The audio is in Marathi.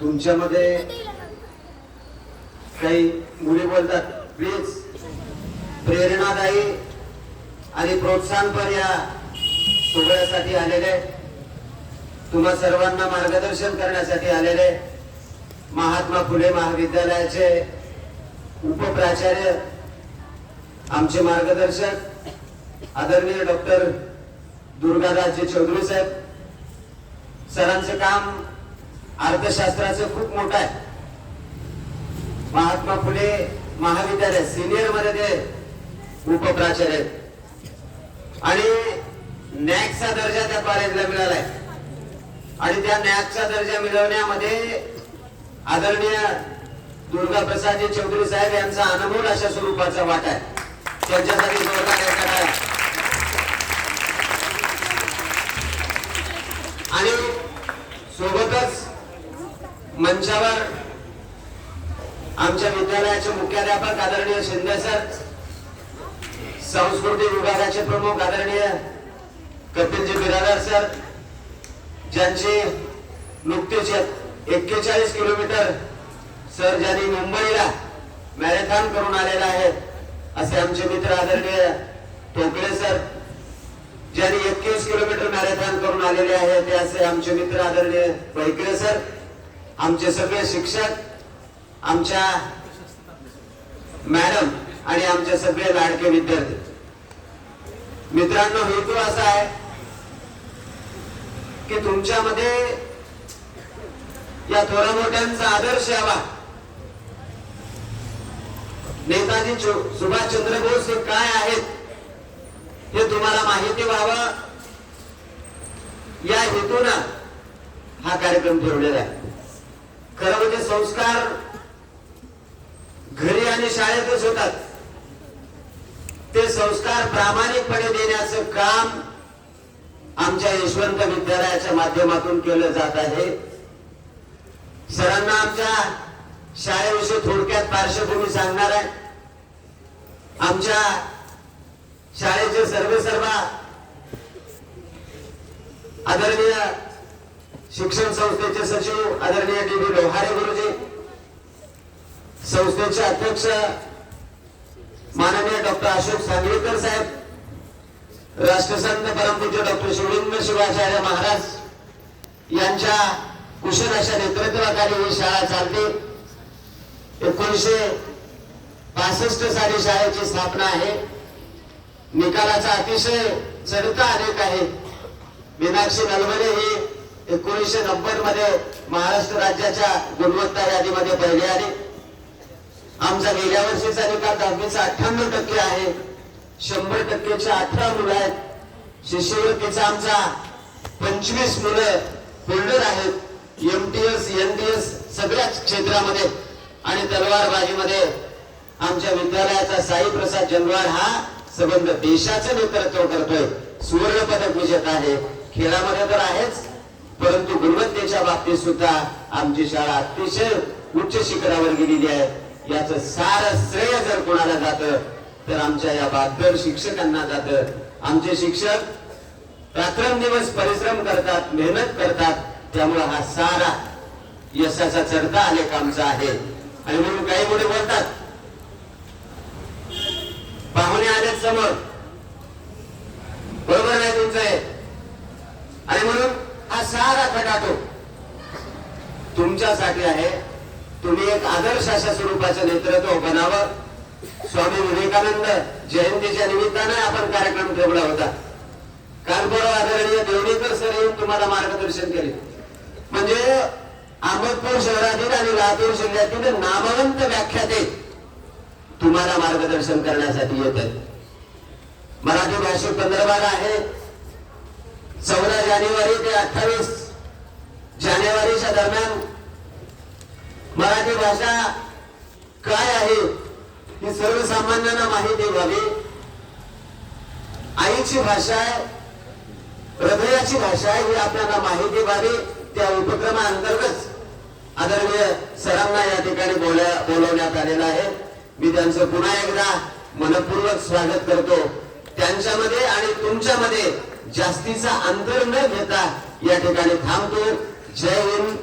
तुमच्यामध्ये काही मुली बोलतात, प्लीज प्रेरणादायी आणि प्रोत्साहनपर या सोहळ्यासाठी आलेले, तुम्हा सर्वांना मार्गदर्शन करण्यासाठी आलेले महात्मा फुले महाविद्यालयाचे उपप्राचार्य, आमचे मार्गदर्शक आदरणीय डॉक्टर दुर्गादासजी चौधरी साहेब. सरांचं काम अर्थशास्त्राचं खूप मोठं आहे. महात्मा फुले महाविद्यालय सिनियर मध्ये ते उपप्राचार्य आणि नॅकचा दर्जा त्या कॉलेजला मिळालाय. आणि त्या नॅकचा दर्जा मिळवण्यामध्ये आदरणीय दुर्गाप्रसादजी चौधरी साहेब यांचा अनमोल अशा स्वरूपाचा वाटा आहे. त्यांच्यासाठी जोरदार टाळ्या. आणि सोबतच मंचावर आमच्या विद्यालयाचे मुख्याध्यापक आदरणीय शिंदे सर, संस्कृती विभागाचे प्रमुख आदरणीय कपिलजी बिरादार सर, ज्यांची नुकतीच 41 किलोमीटर सर ज्यांनी मुंबईला मॅरेथॉन करून आलेला आहे असे आमचे मित्र आदरणीय टोकळे सर, ज्यांनी 21 किलोमीटर मॅरेथॉन करून आलेले आहे ते असे आमचे मित्र आदरणीय बैकरे सर, आमचे सगळे शिक्षक, आमच्या मॅडम आणि आमचे सगळे लाडके विद्यार्थी. मित्रांनो, हेतू असा आहे की तुमच्यामध्ये या थोड्या मोठ्यांचा आदर्श यावा. नेताजी सुभाषचंद्र बोस हे काय आहेत हे तुम्हाला माहिती व्हावं या हेतूनं हा कार्यक्रम ठेवलेला आहे. खरं म्हणजे संस्कार घरी आणि शाळेतच होतात. ते संस्कार प्रामाणिकपणे देण्याचं काम आमच्या यशवंत विद्यालयाच्या माध्यमातून केलं जात आहे. सरांना आमच्या शाळेविषयी थोडक्यात पार्श्वभूमी सांगणार आहे. आमच्या शाळेचे सर्वेसर्वा आदरणीय शिक्षण संस्थेचे सचिव आदरणीय डी.बी. लोहारे गुरुजी, संस्थेचे अध्यक्ष माननीय डॉक्टर अशोक सांगलीकर साहेब, राष्ट्रसंत परमपूज्य डॉक्टर शिवलिंग शिवाचार्य महाराज यांच्या कुशल अशा नेतृत्वाखाली ही शाळा चालते. 1965 साली शाळेची स्थापना आहे. निकालाचा अतिशय चढता अनेक आहे. मीनाक्षी नलवणे ही 1990 मध्ये महाराष्ट्र राज्याच्या गुणवत्ता यादीमध्ये पहिली आली. आमचा गेल्या वर्षीचा निकाल 10वीचा 98% आहे. 100%चे 18 मुलं आहेत. शिष्यवृत्तीचा आमचा 25 मुलं होल्डर आहेत. MTS NTS सगळ्याच क्षेत्रामध्ये आणि तलवारबाजीमध्ये आमच्या विद्यालयाचा साई प्रसाद जनवाड हा संबंध देशाचं नेतृत्व करतोय. सुवर्ण पदक विजेता आहे. खेळामध्ये तर आहेच, परंतु गुणवत्तेच्या बाबतीत सुद्धा आमची शाळा अतिशय उच्च शिखरावर गेलेली आहे. याचं सारं श्रेय जर कोणाला जातं तर आमच्या या बहादर शिक्षकांना जातं. आमचे शिक्षक रात्रंदिवस परिश्रम करतात, मेहनत करतात. त्यामुळे हा सारा यशाचा चढता आलेख आमचा आहे. आणि म्हणून काही मुले बोलतात, पाहुणे आले समोर, बरोबर नाही तुमचं आहे. आणि म्हणून हा सारा खटाटो तुमच्यासाठी आहे. तुम्ही एक आदर्श अशा स्वरूपाचं नेतृत्व बनावं. स्वामी विवेकानंद जयंतीच्या निमित्ताने आपण कार्यक्रम ठेवला होता. काल परवा आदरणीय देवणीकर सर येऊन तुम्हाला मार्गदर्शन केले. म्हणजे अहमदपूर शहरातील आणि लातूर जिल्ह्यातील नामवंत व्याख्याते तुम्हाला मार्गदर्शन करण्यासाठी येत आहेत. मराठी भाषेत 15 आहे. 14 जानेवारी ते 28 जानेवारीच्या दरम्यान मराठी भाषा काय आहे ही सर्वसामान्यांना माहिती व्हावी. आईची भाषा आहे, हृदयाची भाषा आहे ही आपल्याला माहिती व्हावी. त्या उपक्रमाअंतर्गत आदरणीय सरांना या ठिकाणी बोलवण्यात आलेलं आहे. मी त्यांचं पुन्हा एकदा मनपूर्वक स्वागत करतो. त्यांच्यामध्ये आणि तुमच्यामध्ये जास्तीचा अंतर न घेता या ठिकाणी थांबतो. जय हिंद.